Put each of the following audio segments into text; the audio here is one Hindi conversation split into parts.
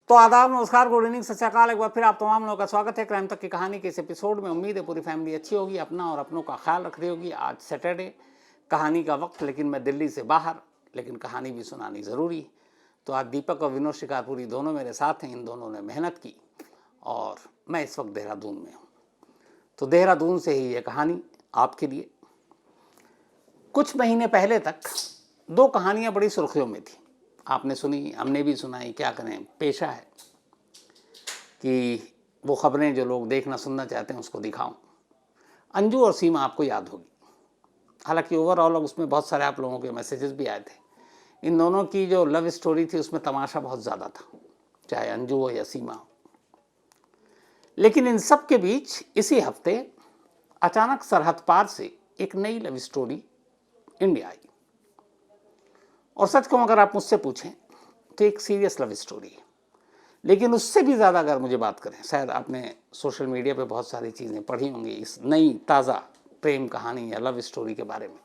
तो आदाब, नमस्कार, गुड इवनिंग, सत श्री अकाल। एक बार फिर आप तमाम लोगों का स्वागत है क्राइम तक की कहानी के इस एपिसोड में। उम्मीद है पूरी फैमिली अच्छी होगी, अपना और अपनों का ख्याल रख रही होगी। आज सैटरडे, कहानी का वक्त, लेकिन मैं दिल्ली से बाहर, लेकिन कहानी भी सुनानी ज़रूरी। तो आज दीपक और विनोद शिकारपुरी दोनों मेरे साथ हैं। इन दोनों ने मेहनत की और मैं इस वक्त देहरादून में हूँ। तो देहरादून से ही ये कहानी आपके लिए। कुछ महीने पहले तक दो कहानियाँ बड़ी सुर्खियों में थी। आपने सुनी, हमने भी सुनाई, क्या करें, पेशा है कि वो खबरें जो लोग देखना सुनना चाहते हैं उसको दिखाऊं। अंजू और सीमा आपको याद होगी, हालांकि ओवरऑल उसमें बहुत सारे आप लोगों के मैसेजेस भी आए थे। इन दोनों की जो लव स्टोरी थी उसमें तमाशा बहुत ज़्यादा था, चाहे अंजू हो या सीमा हो। लेकिन इन सब के बीच इसी हफ्ते अचानक सरहद पार से एक नई लव स्टोरी इंडिया आई। और सच कहूं, अगर आप मुझसे पूछें तो एक सीरियस लव स्टोरी है। लेकिन उससे भी ज़्यादा अगर मुझे बात करें, शायद आपने सोशल मीडिया पे बहुत सारी चीज़ें पढ़ी होंगी इस नई ताज़ा प्रेम कहानी या लव स्टोरी के बारे में।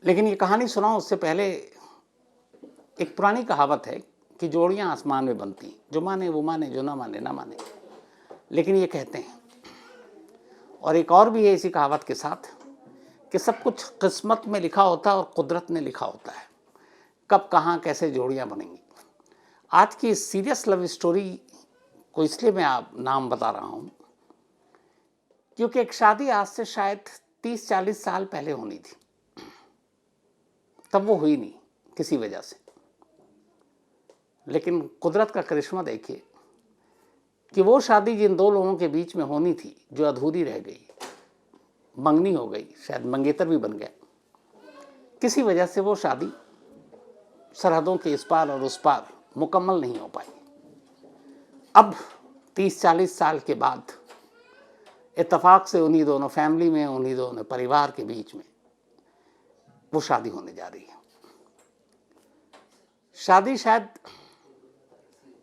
लेकिन ये कहानी सुनाऊं उससे पहले एक पुरानी कहावत है कि जोड़ियां आसमान में बनती, जो माने वो माने, जो ना माने ना माने, लेकिन ये कहते हैं। और एक और भी है इसी कहावत के साथ कि सब कुछ किस्मत में लिखा होता है और कुदरत ने लिखा होता है, कब कहाँ कैसे जोड़ियाँ बनेंगी। आज की सीरियस लव स्टोरी को इसलिए मैं आप नाम बता रहा हूँ क्योंकि एक शादी आज से शायद 30-40 साल पहले होनी थी, तब वो हुई नहीं किसी वजह से। लेकिन कुदरत का करिश्मा देखिए कि वो शादी जिन दो लोगों के बीच में होनी थी, जो अधूरी रह गई, मंगनी हो गई, शायद मंगेतर भी बन गया, किसी वजह से वो शादी सरहदों के इस पार और उस पार मुकम्मल नहीं हो पाई। अब 30-40 साल के बाद इत्तेफाक से उन्हीं दोनों फैमिली में, उन्हीं दोनों परिवार के बीच में वो शादी होने जा रही है। शादी शायद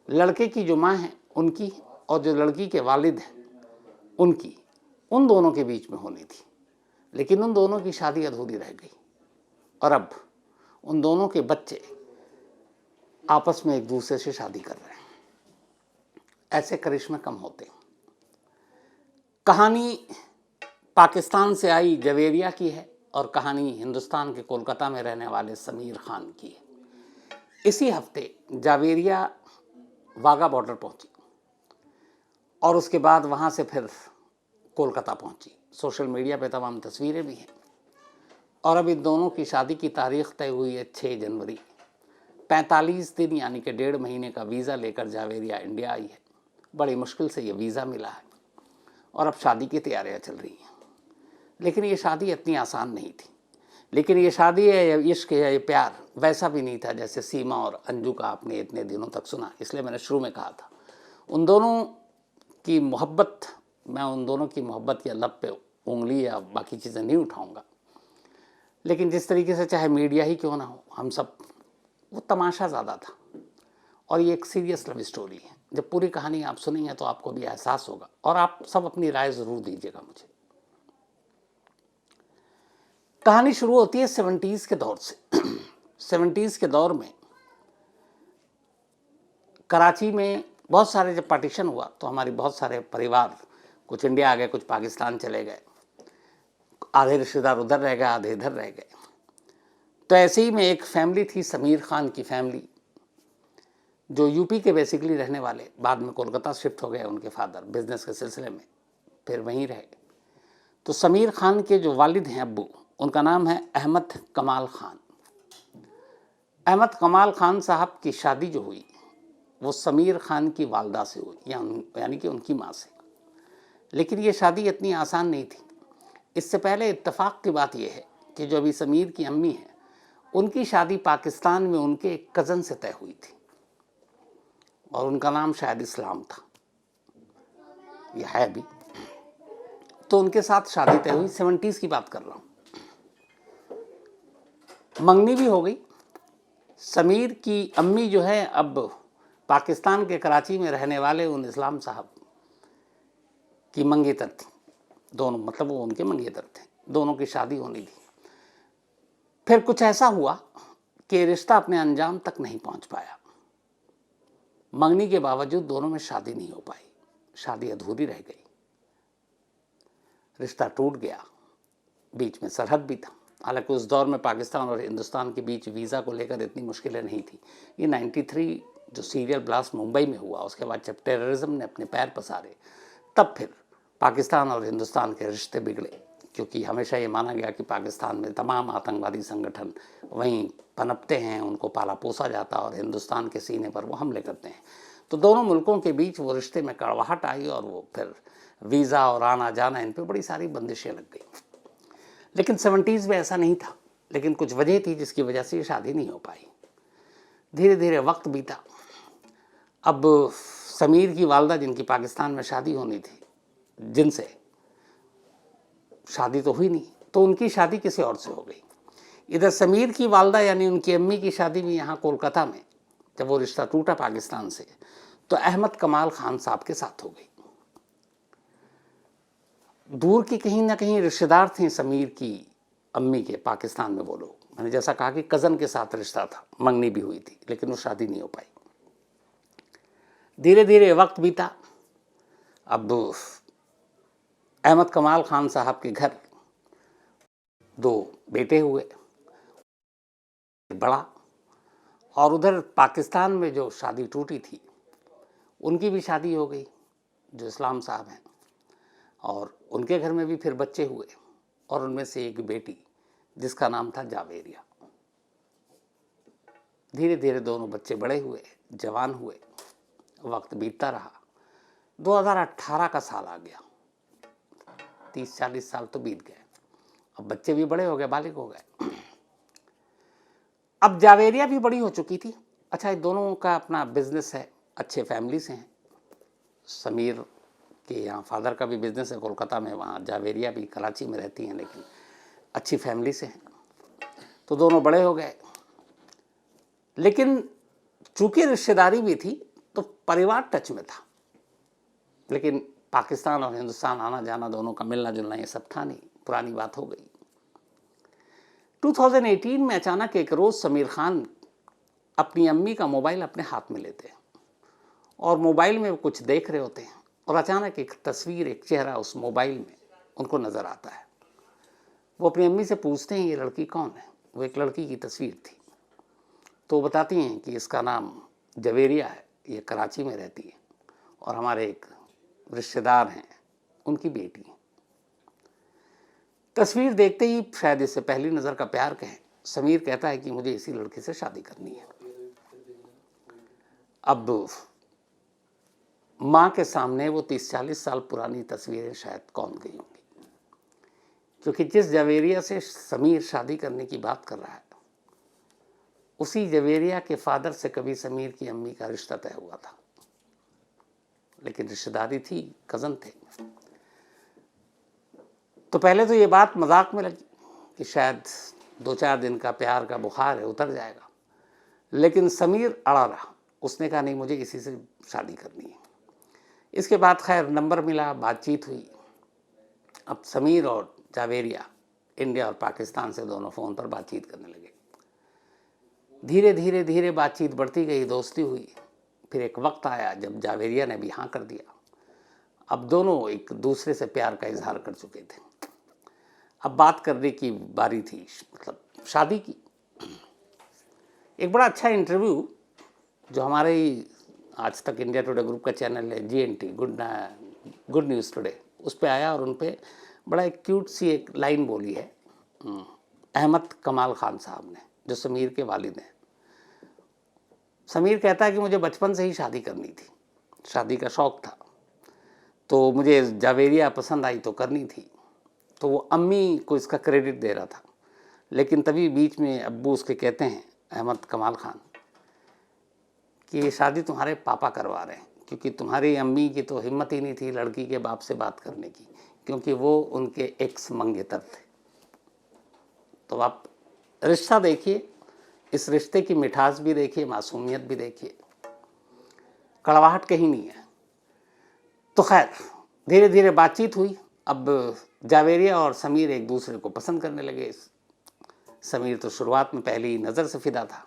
लड़के की जो माँ है उनकी और जो लड़की के वालिद हैं उनकी, उन दोनों के बीच में होनी थी। लेकिन उन दोनों की शादी अधूरी रह गई और अब उन दोनों के बच्चे आपस में एक दूसरे से शादी कर रहे हैं। ऐसे करिश्मे कम होते हैं। कहानी पाकिस्तान से आई जावेरिया की है और कहानी हिंदुस्तान के कोलकाता में रहने वाले समीर खान की है। इसी हफ्ते जावेरिया वाघा बॉर्डर पहुंची और उसके बाद वहां से फिर कोलकाता पहुंची। सोशल मीडिया पे तमाम तस्वीरें भी हैं। और अब इन दोनों की शादी की तारीख तय हुई है 6 जनवरी। 45 दिन यानी कि 1.5 महीने का वीज़ा लेकर जावेरिया इंडिया आई है। बड़ी मुश्किल से ये वीज़ा मिला है और अब शादी की तैयारियां चल रही हैं। लेकिन ये शादी इतनी आसान नहीं थी। लेकिन ये शादी है या इश्क है या ये प्यार वैसा भी नहीं था जैसे सीमा और अंजू का आपने इतने दिनों तक सुना। इसलिए मैंने शुरू में कहा था उन दोनों की मोहब्बत, मैं उन दोनों की मोहब्बत या लब पे उंगली या बाकी चीज़ें नहीं उठाऊंगा। लेकिन जिस तरीके से चाहे मीडिया ही क्यों ना हो, हम सब, वो तमाशा ज़्यादा था। और ये एक सीरियस लव स्टोरी है। जब पूरी कहानी आप सुनेंगे तो आपको भी एहसास होगा और आप सब अपनी राय ज़रूर दीजिएगा मुझे। कहानी शुरू होती है 70s के दौर से। 70s के दौर में कराची में बहुत सारे, जब पार्टीशन हुआ तो हमारी बहुत सारे परिवार, कुछ इंडिया आ गए, कुछ पाकिस्तान चले गए, आधे रिश्तेदार उधर रह गए, आधे इधर रह गए। तो ऐसे ही में एक फैमिली थी, समीर खान की फैमिली, जो यूपी के बेसिकली रहने वाले, बाद में कोलकाता शिफ्ट हो गए। उनके फादर बिजनेस के सिलसिले में फिर वहीं रहे। तो समीर खान के जो वालिद हैं, अब्बू, उनका नाम है अहमद कमाल खान। अहमद कमाल खान साहब की शादी जो हुई वो समीर खान की वालदा से हुई, यानी कि उनकी माँ से। लेकिन ये शादी इतनी आसान नहीं थी। इससे पहले इत्तेफाक की बात यह है कि जो अभी समीर की अम्मी है, उनकी शादी पाकिस्तान में उनके एक कज़न से तय हुई थी और उनका नाम शायद इस्लाम था, यह है भी। तो उनके साथ शादी तय हुई, 70s की बात कर रहा हूँ। मंगनी भी हो गई। समीर की अम्मी जो है अब पाकिस्तान के कराची में रहने वाले उन इस्लाम साहब की मंगेतर थी। दोनों, मतलब वो उनके मंगेतर थे। दोनों की शादी होनी थी। फिर कुछ ऐसा हुआ कि रिश्ता अपने अंजाम तक नहीं पहुंच पाया। मंगनी के बावजूद दोनों में शादी नहीं हो पाई, शादी अधूरी रह गई, रिश्ता टूट गया। बीच में सरहद भी था। हालांकि उस दौर में पाकिस्तान और हिंदुस्तान के बीच वीज़ा को लेकर इतनी मुश्किलें नहीं थी। ये 93 जो सीरियल ब्लास्ट मुंबई में हुआ, उसके बाद जब टेररिज्म ने अपने पैर पसारे, तब फिर पाकिस्तान और हिंदुस्तान के रिश्ते बिगड़े, क्योंकि हमेशा ये माना गया कि पाकिस्तान में तमाम आतंकवादी संगठन वहीं पनपते हैं, उनको पाला पोसा जाता और हिंदुस्तान के सीने पर वो हमले करते हैं। तो दोनों मुल्कों के बीच वो रिश्ते में कड़वाहट आई और वो फिर वीज़ा और आना जाना, इन पर बड़ी सारी बंदिशें लग गई। लेकिन 70s में ऐसा नहीं था, लेकिन कुछ वजह थी जिसकी वजह से ये शादी नहीं हो पाई। धीरे धीरे वक्त बीता। अब समीर की वालदा, जिनकी पाकिस्तान में शादी होनी थी, जिनसे शादी तो हुई नहीं, तो उनकी शादी किसी और से हो गई। इधर समीर की वालदा यानी उनकी अम्मी की शादी भी यहाँ कोलकाता में, जब वो रिश्ता टूटा पाकिस्तान से, तो अहमद कमाल खान साहब के साथ हो गई। दूर की कहीं ना कहीं रिश्तेदार थे समीर की अम्मी के पाकिस्तान में वो लोग। मैंने जैसा कहा कि कज़न के साथ रिश्ता था, मंगनी भी हुई थी, लेकिन वो शादी नहीं हो पाई। धीरे धीरे वक्त बीता। अब अहमद कमाल खान साहब के घर 2 बेटे हुए, बड़ा, और उधर पाकिस्तान में जो शादी टूटी थी उनकी भी शादी हो गई, जो इस्लाम साहब हैं, और उनके घर में भी फिर बच्चे हुए, और उनमें से एक बेटी जिसका नाम था जावेरिया। धीरे धीरे दोनों बच्चे बड़े हुए, जवान हुए, वक्त बीतता रहा। 2018 का साल आ गया, 30-40 साल तो बीत गए। अब बच्चे भी बड़े हो गए, बालिग हो गए। अब जावेरिया भी बड़ी हो चुकी थी। अच्छा, ये दोनों का अपना बिजनेस है, अच्छे फैमिली से हैं। समीर के यहाँ फादर का भी बिजनेस है कोलकाता में, वहाँ जावेरिया भी कराची में रहती हैं, लेकिन अच्छी फैमिली से हैं। तो दोनों बड़े हो गए, लेकिन चूंकि रिश्तेदारी भी थी तो परिवार टच में था। लेकिन पाकिस्तान और हिंदुस्तान आना जाना, दोनों का मिलना जुलना, ये सब था नहीं, पुरानी बात हो गई। 2018 में अचानक एक रोज़ समीर खान अपनी अम्मी का मोबाइल अपने हाथ में लेते हैं और मोबाइल में वो कुछ देख रहे होते हैं, और अचानक एक तस्वीर, एक चेहरा उस मोबाइल में उनको नज़र आता है। वो अपनी अम्मी से पूछते हैं, ये लड़की कौन है? वो एक लड़की की तस्वीर थी। तो बताती हैं कि इसका नाम जवेरिया है, ये कराची में रहती है, और हमारे एक रिश्तेदार हैं, उनकी बेटी है। तस्वीर देखते ही, शायद इससे पहली नज़र का प्यार कहें, समीर कहता है कि मुझे इसी लड़की से शादी करनी है। अब माँ के सामने वो 30-40 साल पुरानी तस्वीरें शायद कौन गई होंगी, क्योंकि जिस जवेरिया से समीर शादी करने की बात कर रहा है, उसी जवेरिया के फादर से कभी समीर की अम्मी का रिश्ता तय हुआ था, लेकिन रिश्तेदारी थी, कज़न थे। तो पहले तो ये बात मजाक में लगी कि शायद 2-4 दिन का प्यार का बुखार है, उतर जाएगा, लेकिन समीर अड़ा रहा। उसने कहा नहीं, मुझे इसी से शादी करनी है। इसके बाद खैर नंबर मिला, बातचीत हुई। अब समीर और जावेरिया इंडिया और पाकिस्तान से दोनों फ़ोन पर बातचीत करने लगे। धीरे धीरे धीरे बातचीत बढ़ती गई, दोस्ती हुई। फिर एक वक्त आया जब जावेरिया ने भी हाँ कर दिया। अब दोनों एक दूसरे से प्यार का इजहार कर चुके थे। अब बात करने की बारी थी, मतलब शादी की। एक बड़ा अच्छा इंटरव्यू जो हमारे ही आज तक इंडिया टुडे ग्रुप का चैनल है, GNT, गुड न्यूज़ टुडे, उस पर आया, और उन पर बड़ा एक क्यूट सी एक लाइन बोली है अहमद कमाल खान साहब ने, जो समीर के वालिद हैं। समीर कहता है कि मुझे बचपन से ही शादी करनी थी, शादी का शौक़ था, तो मुझे जावेरिया पसंद आई तो करनी थी। तो वो अम्मी को इसका क्रेडिट दे रहा था, लेकिन तभी बीच में अब्बू उसके कहते हैं, अहमद कमाल खान, कि ये शादी तुम्हारे पापा करवा रहे हैं, क्योंकि तुम्हारी अम्मी की तो हिम्मत ही नहीं थी लड़की के बाप से बात करने की, क्योंकि वो उनके एक्स मंगेतर थे। तो आप रिश्ता देखिए, इस रिश्ते की मिठास भी देखिए, मासूमियत भी देखिए, कड़वाहट कहीं नहीं है। तो खैर धीरे धीरे बातचीत हुई। अब जावेरिया और समीर एक दूसरे को पसंद करने लगे। समीर तो शुरुआत में पहली नज़र से फिदा था,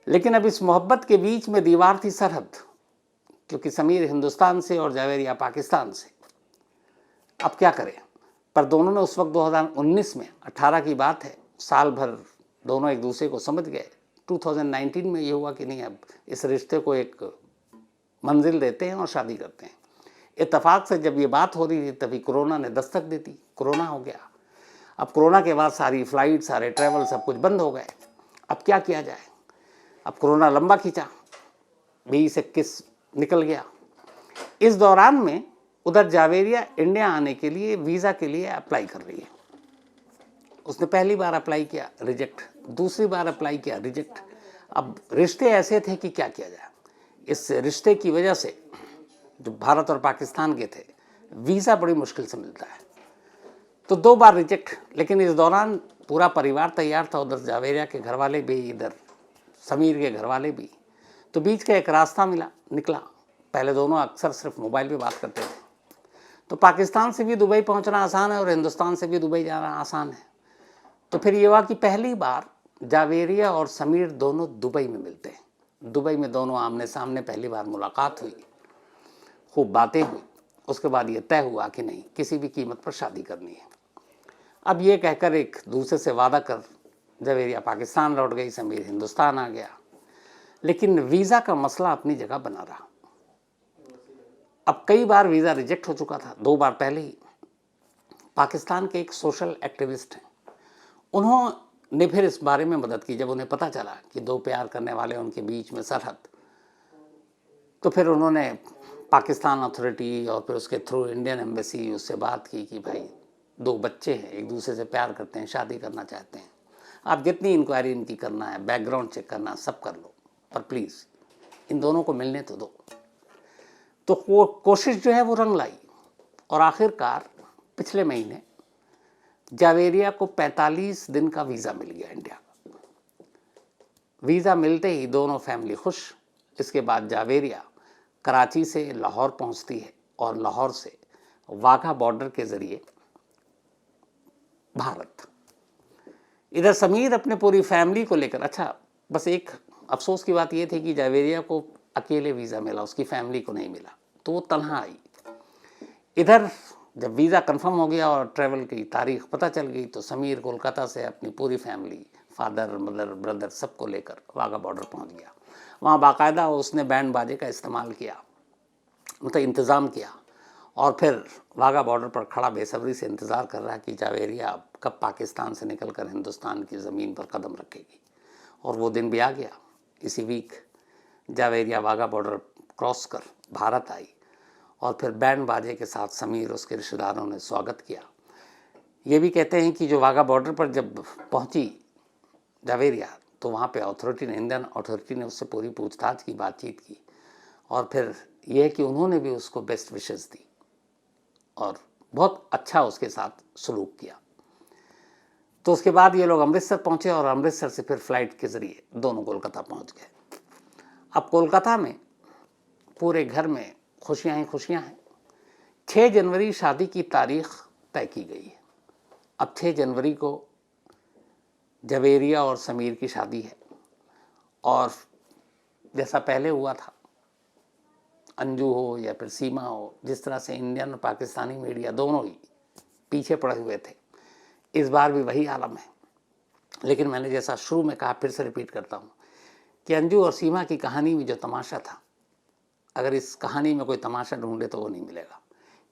लेकिन अब इस मोहब्बत के बीच में दीवार थी, सरहद, क्योंकि समीर हिंदुस्तान से और जावेरिया पाकिस्तान से। अब क्या करें? पर दोनों ने उस वक्त 2019 में, 18 की बात है, साल भर दोनों एक दूसरे को समझ गए। 2019 में ये हुआ कि नहीं, अब इस रिश्ते को एक मंजिल देते हैं और शादी करते हैं। इत्तेफाक से जब ये बात हो रही थी तभी कोरोना ने दस्तक दे दी, कोरोना हो गया। अब कोरोना के बाद सारी फ्लाइट, सारे ट्रैवल, सब कुछ बंद हो गए। अब क्या किया जाए? अब कोरोना लंबा खींचा, 2021 निकल गया। इस दौरान में उधर जावेरिया इंडिया आने के लिए वीज़ा के लिए अप्लाई कर रही है। उसने पहली बार अप्लाई किया, रिजेक्ट। दूसरी बार अप्लाई किया, रिजेक्ट। अब रिश्ते ऐसे थे कि क्या किया जाए। इस रिश्ते की वजह से जो भारत और पाकिस्तान के थे, वीज़ा बड़ी मुश्किल से मिलता है, तो 2 बार रिजेक्ट। लेकिन इस दौरान पूरा परिवार तैयार था, उधर जावेरिया के घर वाले भी, इधर समीर के घर वाले भी। तो बीच का एक रास्ता निकला। पहले दोनों अक्सर सिर्फ मोबाइल पे बात करते थे। तो पाकिस्तान से भी दुबई पहुंचना आसान है और हिंदुस्तान से भी दुबई जाना आसान है। तो फिर ये हुआ कि पहली बार जावेरिया और समीर दोनों दुबई में मिलते हैं। दुबई में दोनों आमने सामने पहली बार मुलाकात हुई, खूब बातें हुई। उसके बाद ये तय हुआ कि नहीं, किसी भी कीमत पर शादी करनी है। अब ये कहकर एक दूसरे से वादा कर जावेरिया पाकिस्तान लौट गई, समीर हिंदुस्तान आ गया। लेकिन वीज़ा का मसला अपनी जगह बना रहा। अब कई बार वीज़ा रिजेक्ट हो चुका था, 2 बार पहले ही। पाकिस्तान के एक सोशल एक्टिविस्ट हैं, उन्होंने फिर इस बारे में मदद की। जब उन्हें पता चला कि 2 प्यार करने वाले उनके बीच में सरहद, तो फिर उन्होंने पाकिस्तान अथॉरिटी और फिर उसके थ्रू इंडियन एम्बेसी उससे बात की कि भाई 2 बच्चे हैं, एक दूसरे से प्यार करते हैं, शादी करना चाहते हैं, आप जितनी इंक्वायरी इनकी करना है, बैकग्राउंड चेक करना, सब कर लो, पर प्लीज़ इन दोनों को मिलने तो दो। तो वो कोशिश जो है वो रंग लाई और आखिरकार पिछले महीने जावेरिया को 45 दिन का वीज़ा मिल गया इंडिया का। वीज़ा मिलते ही दोनों फैमिली खुश। इसके बाद जावेरिया कराची से लाहौर पहुंचती है और लाहौर से वाघा बॉर्डर के ज़रिए भारत। इधर समीर अपने पूरी फैमिली को लेकर, अच्छा बस एक अफसोस की बात यह थी कि जावेरिया को अकेले वीज़ा मिला, उसकी फैमिली को नहीं मिला, तो वो तन्हा आई। इधर जब वीज़ा कंफर्म हो गया और ट्रैवल की तारीख पता चल गई, तो समीर कोलकाता से अपनी पूरी फैमिली, फादर, मदर, ब्रदर, सबको लेकर वाघा बॉर्डर पहुंच गया। वहाँ बाकायदा उसने बैंड बाजे का इस्तेमाल किया, मतलब इंतज़ाम किया, और फिर वाघा बॉर्डर पर खड़ा बेसब्री से इंतज़ार कर रहा कि जावेरिया अब कब पाकिस्तान से निकलकर हिंदुस्तान की ज़मीन पर कदम रखेगी। और वो दिन भी आ गया। इसी week Javeria Wagah border cross कर भारत आई और फिर बैंड बाजे के साथ समीर, उसके रिश्तेदारों ने स्वागत किया। ये भी कहते हैं कि जो वाघा बॉर्डर पर जब पहुंची जावेरिया, तो वहाँ पे अथॉरिटी ने, इंडियन अथॉरिटी ने उससे पूरी पूछताछ की, बातचीत की, और फिर यह कि उन्होंने भी उसको बेस्ट विशेस दी और बहुत अच्छा उसके साथ सलूक किया। तो उसके बाद ये लोग अमृतसर पहुँचे और अमृतसर से फिर फ्लाइट के ज़रिए दोनों कोलकाता पहुँच गए। अब कोलकाता में पूरे घर में खुशियाँ ही खुशियाँ हैं। 6 जनवरी शादी की तारीख तय की गई है। अब 6 जनवरी को जावेरिया और समीर की शादी है और जैसा पहले हुआ था, अंजू हो या फिर सीमा हो, जिस तरह से इंडियन और पाकिस्तानी मीडिया दोनों ही पीछे पड़े हुए थे, इस बार भी वही आलम है। लेकिन मैंने जैसा शुरू में कहा, फिर से रिपीट करता हूँ कि अंजू और सीमा की कहानी में जो तमाशा था, अगर इस कहानी में कोई तमाशा ढूंढे तो वो नहीं मिलेगा,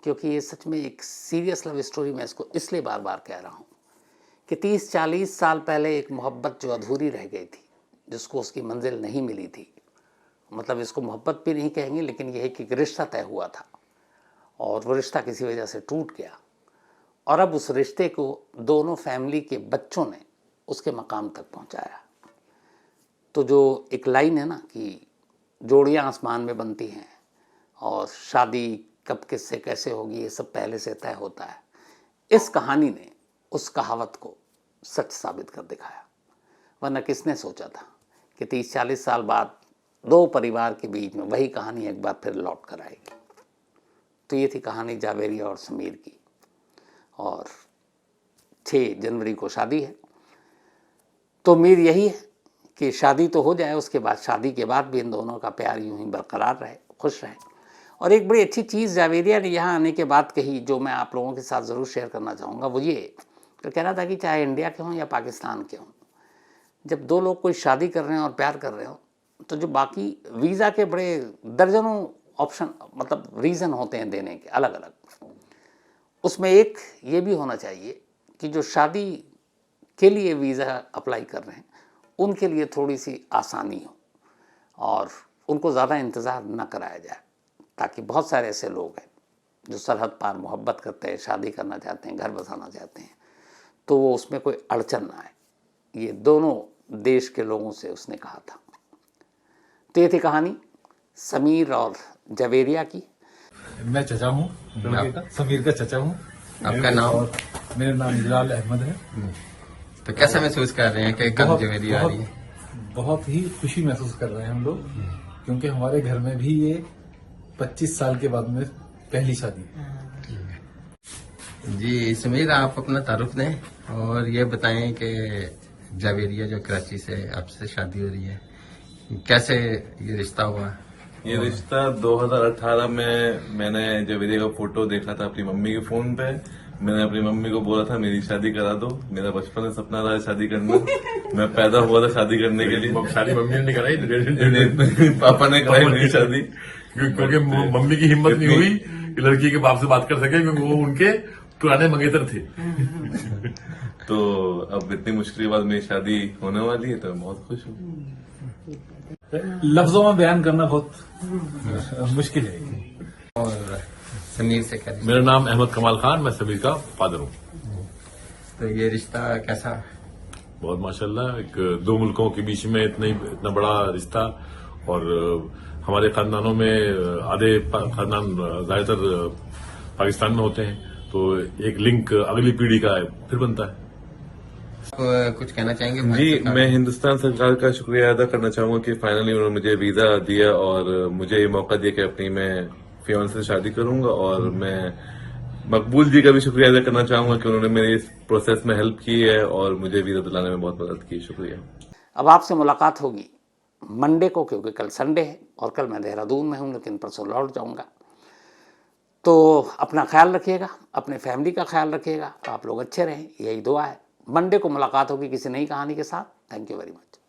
क्योंकि ये सच में एक सीरियस लव स्टोरी। मैं इसको इसलिए बार बार कह रहा हूँ कि 30-40 साल पहले एक मोहब्बत जो अधूरी रह गई थी, जिसको उसकी मंजिल नहीं मिली थी, मतलब इसको मोहब्बत भी नहीं कहेंगे, लेकिन यह कि एक रिश्ता तय हुआ था और वो रिश्ता किसी वजह से टूट गया, और अब उस रिश्ते को दोनों फैमिली के बच्चों ने उसके मकाम तक पहुंचाया। तो जो एक लाइन है ना कि जोड़ियां आसमान में बनती हैं और शादी कब किससे कैसे होगी ये सब पहले से तय होता है, इस कहानी ने उस कहावत को सच साबित कर दिखाया। वरना किसने सोचा था कि 30-40 साल बाद 2 परिवार के बीच में वही कहानी एक बार फिर लौट कर आएगी। तो ये थी कहानी जावेरिया और समीर की, और 6 जनवरी को शादी है। तो उम्मीद यही है कि शादी तो हो जाए, उसके बाद शादी के बाद भी इन दोनों का प्यार यूं ही बरकरार रहे, खुश रहे। और एक बड़ी अच्छी चीज़ जावेरिया ने यहाँ आने के बाद कही, जो मैं आप लोगों के साथ ज़रूर शेयर करना चाहूँगा, वो ये तो कह रहा था कि चाहे इंडिया के हों या पाकिस्तान के हों, जब दो लोग कोई शादी कर रहे हैं और प्यार कर रहे हो, तो जो बाकी वीज़ा के बड़े दर्जनों ऑप्शन मतलब रीज़न होते हैं देने के अलग अलग, उसमें एक ये भी होना चाहिए कि जो शादी के लिए वीज़ा अप्लाई कर रहे हैं उनके लिए थोड़ी सी आसानी हो और उनको ज़्यादा इंतज़ार न कराया जाए, ताकि बहुत सारे ऐसे लोग हैं जो सरहद पार मोहब्बत करते हैं, शादी करना चाहते हैं, घर बसाना चाहते हैं, तो वो उसमें कोई अड़चन ना आए। ये दोनों देश के लोगों से उसने कहा था। तो ये थी कहानी समीर और जावेरिया की। मैं चचा हूँ, समीर का चचा हूँ। आपका नाम? मेरा नाम जलाल अहमद है। तो कैसा महसूस कर रहे हैं कि कब जावेरिया आ रही है? बहुत ही खुशी महसूस कर रहे हैं हम लोग, क्योंकि हमारे घर में भी ये 25 साल के बाद में पहली शादी है। जी समीर, आप अपना तारुफ दें और ये बताएं कि जावेरिया जो कराची से आपसे शादी हो रही है, कैसे ये रिश्ता हुआ? ये रिश्ता 2018 में मैंने जावेरिया का फोटो देखा था अपनी मम्मी के फोन पे। मैंने अपनी मम्मी को बोला था मेरी शादी करा दो, मेरा बचपन में सपना रहा शादी करना। मैं पैदा हुआ था शादी करने के लिए। शादी मम्मी ने नहीं कराई, पापा ने कराई मेरी शादी, क्योंकि मम्मी की हिम्मत नहीं हुई कि लड़की के बाप से बात कर सके, क्योंकि वो उनके पुराने मंगेतर थे। तो अब इतनी मुश्किल के बाद मेरी शादी होने वाली है, तो मैं बहुत खुश हूँ। लफ्जों में बयान करना बहुत मुश्किल है। और समीर से करें। मेरा नाम अहमद कमाल खान, मैं समीर का फादर हूँ। तो ये रिश्ता कैसा? बहुत माशाल्लाह, एक दो मुल्कों के बीच में इतना बड़ा रिश्ता। और हमारे खानदानों में आधे खानदान ज्यादातर पाकिस्तान में होते हैं, तो एक लिंक अगली पीढ़ी का फिर बनता है। आप कुछ कहना चाहेंगे? जी, मैं हिंदुस्तान सरकार का शुक्रिया अदा करना चाहूंगा कि फाइनली उन्होंने मुझे वीजा दिया और मुझे ये मौका दिया कि अपनी मैं फियांसे से शादी करूंगा। और मैं मकबूल जी का भी शुक्रिया अदा करना चाहूंगा कि उन्होंने मेरे इस प्रोसेस में हेल्प की है और मुझे वीजा दिलाने में बहुत मदद की। शुक्रिया। अब आपसे मुलाकात होगी मंडे को, क्योंकि कल संडे है और कल मैं देहरादून में हूँ, लेकिन परसों लौट जाऊँगा। तो अपना ख्याल रखिएगा, अपने फैमिली का ख्याल रखिएगा, आप लोग अच्छे रहें, यही दुआ है। मंडे को मुलाकात होगी किसी नई कहानी के साथ। Thank you very much.